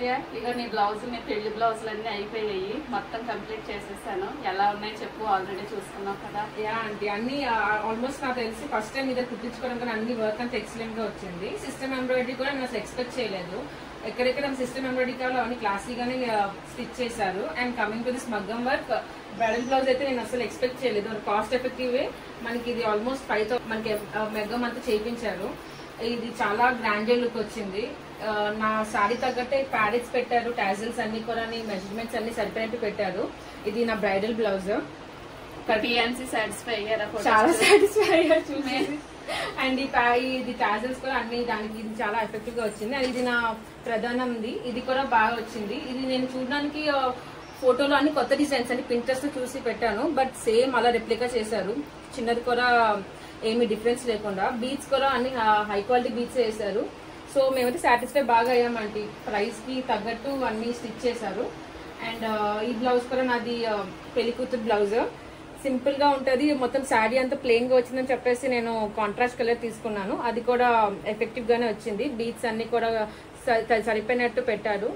ఐశ్వర్య, ఇక నీ బ్లౌజ్ నీ పెళ్లి బ్లౌజులు అన్నీ అయిపోయాయి, మొత్తం కంప్లీట్ చేసేసాను. ఎలా ఉన్నాయి చెప్పు, ఆల్రెడీ చూసుకున్నావు కదా. యా ఆంటీ, అన్ని ఆల్మోస్ట్ నాకు తెలిసి ఫస్ట్ టైం ఇదే కుట్టించుకోవడం కానీ అన్ని వర్క్ అంతా ఎక్సలెంట్ గా వచ్చింది. సిస్టమ్ ఎంబ్రాయిడరీ కూడా నేను అసలు ఎక్స్పెక్ట్ చేయలేదు. ఎక్కడెక్కడ సిస్టమ్ ఎంబ్రాయిడరీ కావాలో అవన్నీ క్లాసీగానే స్టిచ్ చేశారు. అండ్ కమింగ్ టు దిస్ మగ్గం వర్క్ బ్రైడల్ బ్లౌజ్ అయితే నేను అసలు ఎక్స్పెక్ట్ చేయలేదు. కాస్ట్ ఎఫెక్టివ్ మనకి ఇది ఆల్మోస్ట్ 5,000 మనకి మగ్గం అంతా చేయించారు. ఇది చాలా గ్రాండెడ్ లుక్ వచ్చింది. నా సారీ తగ్గట్టే ప్యారెట్స్ పెట్టారు, టాజిల్స్ అన్ని కూడా మెజర్మెంట్స్ అన్ని సరిపోయినట్టు పెట్టారు. ఇది నా బ్రైడల్ బ్లౌజ్. సాటిస్ఫై అయ్యారా? చాలా సాటిస్ఫై అయ్యారు చూసేసి. అండ్ ఇది టాజిల్స్ కూడా అన్ని దానికి ఇది చాలా ఎఫెక్టివ్ గా వచ్చింది. అండ్ ఇది నా ప్రధానంది, ఇది కూడా బాగా వచ్చింది. ఇది నేను చూడడానికి ఫోటోలో అన్ని కొత్త డిజైన్స్ అని పింట్రెస్ట్ చూసి పెట్టాను, బట్ సేమ్ అలా రెప్లికా చేశారు. చిన్నది కూడా ఏమి డిఫరెన్స్ లేకుండా. బీట్స్ కూడా అన్ని హై క్వాలిటీ బీట్స్ వేశారు. సో మేమైతే సాటిస్ఫై బాగా అయ్యామంటే ప్రైస్ కి తగ్గట్టు అన్ని స్టిచ్ చేశారు. అండ్ ఈ బ్లౌజ్ కూడా నాది పెళ్లి కూతురు బ్లౌజ్. సింపుల్ గా ఉంటది, మొత్తం శారీ అంతా ప్లెయిన్ గా వచ్చిందని చెప్పేసి నేను కాంట్రాస్ట్ కలర్ తీసుకున్నాను. అది కూడా ఎఫెక్టివ్ గానే వచ్చింది. బీట్స్ అన్ని కూడా సరిపోయినట్టు పెట్టారు.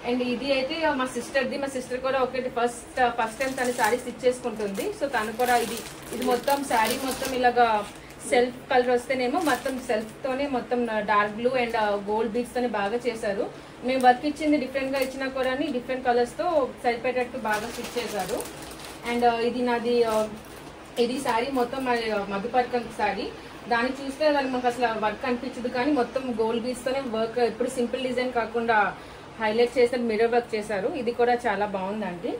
అండ్ ఇది అయితే మా సిస్టర్ది. మా సిస్టర్ కూడా ఒకటి ఫస్ట్ టైం తన శారీ స్టిచ్ చేసుకుంటుంది. సో తను కూడా ఇది మొత్తం శారీ మొత్తం ఇలాగా సెల్ఫ్ కలర్ వస్తేనేమో మొత్తం సెల్ఫ్ తోనే మొత్తం dark blue and gold beads తోనే బాగా చేశారు. మేము వర్క్ ఇచ్చింది డిఫరెంట్ గా ఇచ్చినా కూడా డిఫరెంట్ కలర్స్ తో సరిపోయేటట్టు బాగా స్టిచ్ చేశారు. అండ్ ఇది నాది ఇది శారీ మొత్తం మధుపర్కం శారీ. దాన్ని చూస్తే మనకు అసలు వర్క్ అనిపించదు, కానీ మొత్తం గోల్డ్ బీడ్స్ తోనే వర్క్. ఇప్పుడు సింపుల్ డిజైన్ కాకుండా హైలైట్ చేసిన మిర్రర్ వర్క్ చేశారు. ఇది కూడా చాలా బాగుందండి.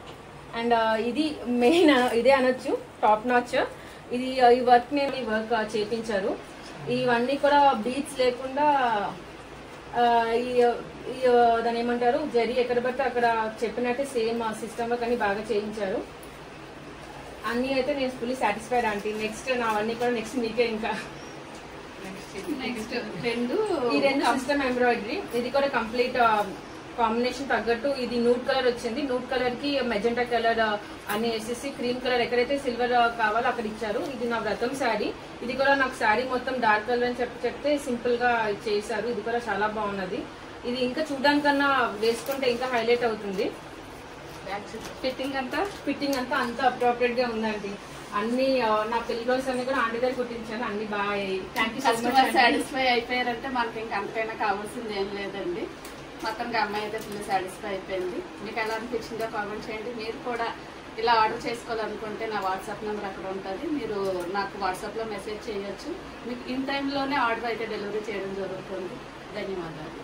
అండ్ ఇది మెయిన్ ఇదే అనొచ్చు, టాప్ నాచ్. ఇది ఈ వర్క్ నేను ఈ వర్క్ చేయించారు. ఇవన్నీ కూడా బీట్స్ లేకుండా దాని ఏమంటారు జరీ ఎక్కడ పడితే అక్కడ చెప్పినట్టే సేమ్ సిస్టమ్ వర్క్ అని బాగా చేయించారు. అన్ని అయితే నేను ఫుల్లీ సాటిస్ఫైడ్ ఆంటీ. నెక్స్ట్ నావన్నీ కూడా నెక్స్ట్ మీకే. ఇంకా నెక్స్ట్ ఈ రెండు సిస్టమ్ ఎంబ్రాయిడరీ. ఇది కూడా కంప్లీట్ కాంబినేషన్ తగ్గట్టు ఇది నూడ్ కలర్ వచ్చింది. నూడ్ కలర్ కి మెజెంటా కలర్ అని వేసేసి క్రీమ్ కలర్ ఎక్కడైతే సిల్వర్ కావాలో అక్కడ ఇచ్చారు. ఇది నా వ్రతం శారీ. ఇది కూడా నాకు శారీ మొత్తం డార్క్ కలర్ అని చెప్తే సింపుల్ గా చేశారు. ఇది కూడా చాలా బాగున్నది. ఇది ఇంకా చూడడానికన్నా వేసుకుంటే ఇంకా హైలైట్ అవుతుంది. ఫిట్టింగ్ అంతా అంత అప్రోప్రియేట్ గా ఉందండి. అన్ని నా పెళ్లి బ్లౌజ్ అన్ని కూడా ఆంటీ దగ్గర కుట్టించాను. అన్ని బాగా thank you so much. Satisfy అయిపోయారంటే మనకి ఇంకా అంతకైనా కావాల్సింది ఏం లేదండి. మొత్తంగా అమ్మాయి అయితే ఫుల్ సాటిస్ఫై అయిపోయింది. మీకు ఎలా అనిపించిందో కామెంట్ చేయండి. మీరు కూడా ఇలా ఆర్డర్ చేసుకోవాలనుకుంటే నా వాట్సాప్ నెంబర్ అక్కడ ఉంటుంది. మీరు నాకు వాట్సాప్లో మెసేజ్ చేయొచ్చు. మీకు ఇన్ టైంలోనే ఆర్డర్ అయితే డెలివరీ చేయడం జరుగుతుంది. ధన్యవాదాలు.